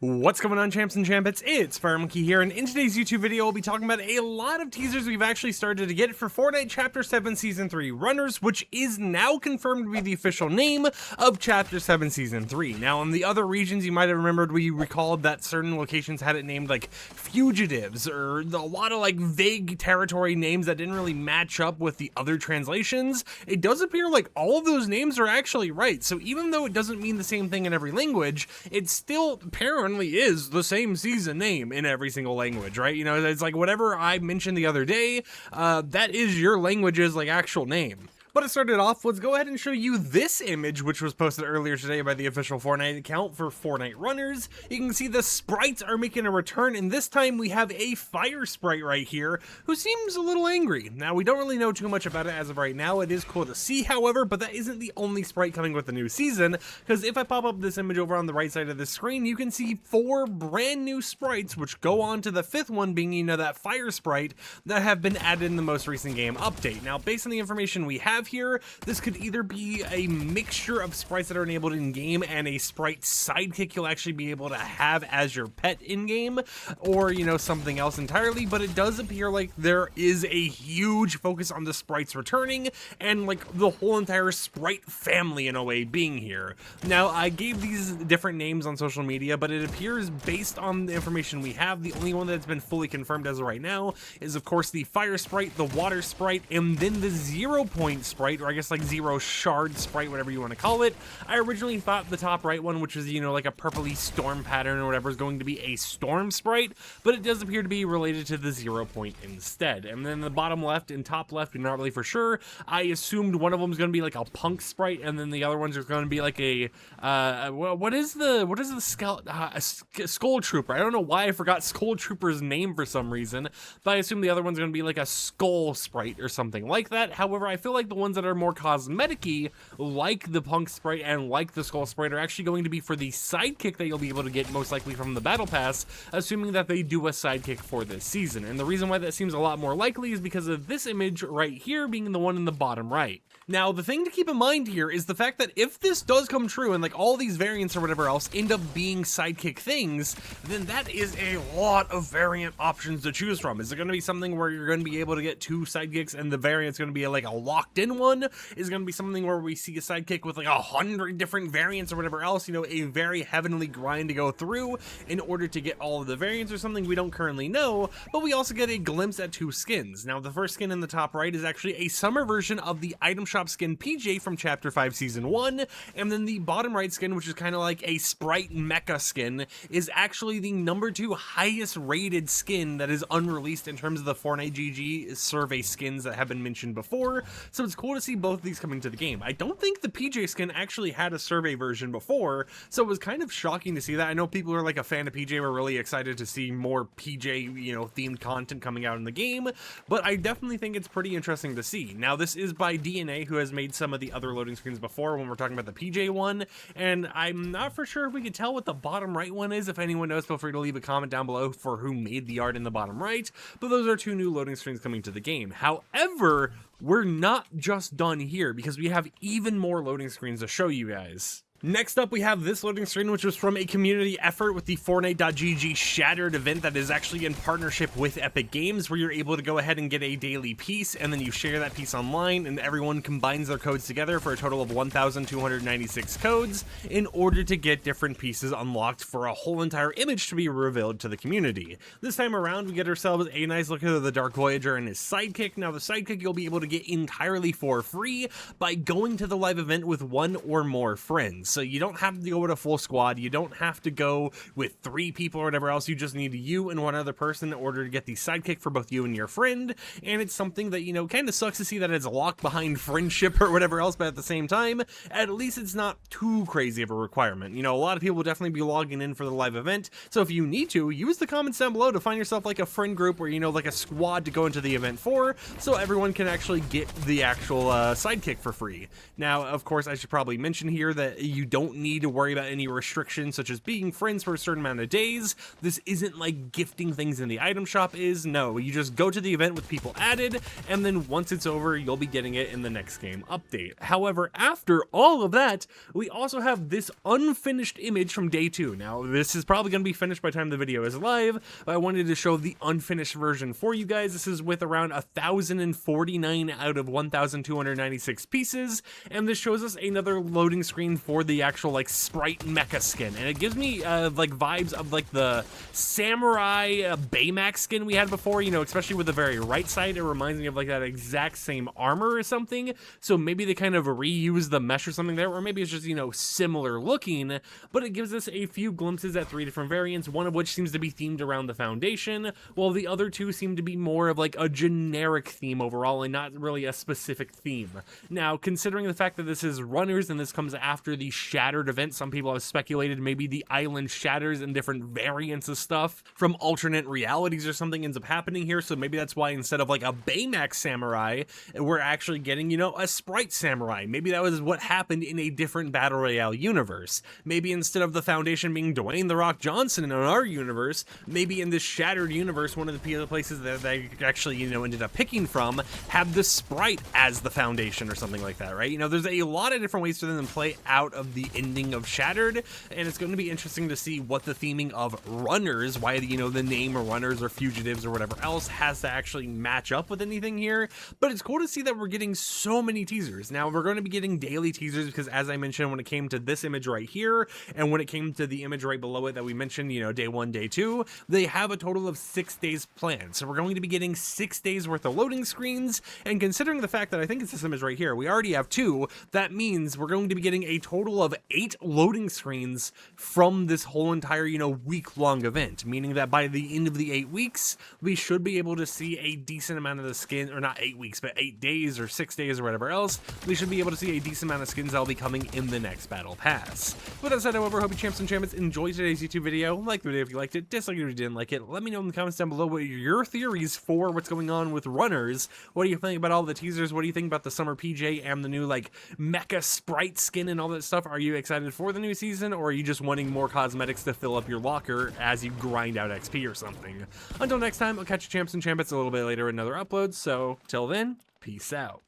What's going on, champs and champets? It's FireMonkey here, and in today's YouTube video, we'll be talking about a lot of teasers we've actually started to get for Fortnite Chapter 7 Season 3 Runners, which is now confirmed to be the official name of Chapter 7 Season 3. Now, in the other regions, you might have remembered we recalled that certain locations had it named like Fugitives, or a lot of like vague territory names that didn't really match up with the other translations. It does appear like all of those names are actually right, so even though it doesn't mean the same thing in every language, it's still apparently is the same season name in every single language, right? You know, it's like whatever I mentioned the other day, that is your language's like actual name. But to start it off, let's go ahead and show you this image, which was posted earlier today by the official Fortnite account for Fortnite Runners. You can see the sprites are making a return, and this time we have a fire sprite right here, who seems a little angry. Now, we don't really know too much about it as of right now. It is cool to see, however, but that isn't the only sprite coming with the new season, because if I pop up this image over on the right side of the screen, you can see 4 brand new sprites, which go on to the 5th one being, you know, that fire sprite that have been added in the most recent game update. Now, based on the information we have here, this could either be a mixture of sprites that are enabled in game and a sprite sidekick you'll actually be able to have as your pet in game, or, you know, something else entirely. But it does appear like there is a huge focus on the sprites returning and like the whole entire sprite family in a way being here. Now, I gave these different names on social media, but it appears based on the information we have, the only one that's been fully confirmed as of right now is of course the fire sprite, the water sprite, and then the 0 point sprite, or I guess like 0 shard sprite, whatever you want to call it. I originally thought the top right one, which is, you know, like a purpley storm pattern or whatever, is going to be a storm sprite, but it does appear to be related to the 0 point instead. And then the bottom left and top left, we're not really for sure. I assumed one of them is going to be like a punk sprite, and then the other ones are going to be like a what is the skull trooper. I don't know why I forgot skull trooper's name for some reason, but I assume the other one's going to be like a skull sprite or something like that. However, I feel like the ones that are more cosmetic-y, like the punk sprite and like the skull sprite, are actually going to be for the sidekick that you'll be able to get most likely from the battle pass, assuming that they do a sidekick for this season. And the reason why that seems a lot more likely is because of this image right here being the one in the bottom right. Now, the thing to keep in mind here is the fact that if this does come true and like all these variants or whatever else end up being sidekick things, then that is a lot of variant options to choose from. Is it going to be something where you're going to be able to get 2 sidekicks and the variant's going to be like a locked in one? Is it going to be something where we see a sidekick with like 100 different variants or whatever else, you know, a very heavenly grind to go through in order to get all of the variants, or something we don't currently know? But we also get a glimpse at 2 skins. Now, the first skin in the top right is actually a summer version of the item shop skin PJ from Chapter 5 Season 1, and then the bottom right skin, which is kind of like a sprite mecha skin, is actually the number 2 highest rated skin that is unreleased in terms of the Fortnite GG survey skins that have been mentioned before. So it's cool to see both of these coming to the game. I don't think the PJ skin actually had a survey version before, so it was kind of shocking to see that. I know people who are like a fan of PJ were really excited to see more PJ, you know, themed content coming out in the game, but I definitely think it's pretty interesting to see. Now, this is by DNA, who has made some of the other loading screens before when we're talking about the PJ one, and I'm not for sure if we can tell what the bottom right one is. If anyone knows, feel free to leave a comment down below for who made the art in the bottom right, but those are 2 new loading screens coming to the game. However, we're not just done here, because we have even more loading screens to show you guys. Next up, we have this loading screen, which was from a community effort with the Fortnite.gg Shattered event that is actually in partnership with Epic Games, where you're able to go ahead and get a daily piece, and then you share that piece online, and everyone combines their codes together for a total of 1,296 codes in order to get different pieces unlocked for a whole entire image to be revealed to the community. This time around, we get ourselves a nice look at the Dark Voyager and his sidekick. Now, the sidekick you'll be able to get entirely for free by going to the live event with 1 or more friends. So you don't have to go with a full squad, you don't have to go with 3 people or whatever else, you just need you and 1 other person in order to get the sidekick for both you and your friend. And it's something that, you know, kind of sucks to see that it's locked behind friendship or whatever else, but at the same time, at least it's not too crazy of a requirement. You know, a lot of people will definitely be logging in for the live event, so if you need to, use the comments down below to find yourself like a friend group or, you know, like a squad to go into the event for, so everyone can actually get the actual sidekick for free. Now, of course, I should probably mention here that You don't need to worry about any restrictions such as being friends for a certain amount of days. This isn't like gifting things in the item shop is. No, you just go to the event with people added, and then once it's over, you'll be getting it in the next game update. However, after all of that, we also have this unfinished image from day 2. Now, this is probably going to be finished by the time the video is live, but I wanted to show the unfinished version for you guys. This is with around 1,049 out of 1,296 pieces, and this shows us another loading screen for the actual like Sprite mecha skin, and it gives me like vibes of like the samurai Baymax skin we had before, you know, especially with the very right side. It reminds me of like that exact same armor or something, so maybe they kind of reuse the mesh or something there, or maybe it's just, you know, similar looking, but it gives us a few glimpses at 3 different variants, one of which seems to be themed around the foundation, while the other 2 seem to be more of like a generic theme overall and not really a specific theme. Now, considering the fact that this is Runners and this comes after the Shattered event, some people have speculated maybe the island shatters and different variants of stuff from alternate realities or something ends up happening here, so maybe that's why instead of like a Baymax samurai, we're actually getting, you know, a Sprite samurai. Maybe that was what happened in a different Battle Royale universe. Maybe instead of the Foundation being Dwayne "The Rock" Johnson in our universe, maybe in this Shattered universe, one of the places that they actually, you know, ended up picking from have the Sprite as the Foundation or something like that, right? You know, there's a lot of different ways for them to play out of the ending of Shattered, and it's going to be interesting to see what the theming of Runners, why, you know, the name Runners or Fugitives or whatever else has to actually match up with anything here. But it's cool to see that we're getting so many teasers. Now, we're going to be getting daily teasers because, as I mentioned, when it came to this image right here, and when it came to the image right below it that we mentioned, you know, day 1, day 2, they have a total of 6 days planned. So we're going to be getting 6 days worth of loading screens, and considering the fact that I think it's this image right here, we already have 2, that means we're going to be getting a total of 8 loading screens from this whole entire, you know, week-long event, meaning that by the end of the 8 weeks, we should be able to see a decent amount of the skin, or not 8 weeks, but 8 days or 6 days or whatever else, we should be able to see a decent amount of skins that'll be coming in the next battle pass. With that said, however, I hope you champs and champions enjoyed today's YouTube video. Like the video if you liked it, dislike it if you didn't like it. Let me know in the comments down below what are your theories for what's going on with Runners. What do you think about all the teasers? What do you think about the summer PJ and the new like mecha Sprite skin and all that stuff? Are you excited for the new season, or are you just wanting more cosmetics to fill up your locker as you grind out XP or something? Until next time, I'll catch you champs and champions a little bit later in another upload, so till then, peace out.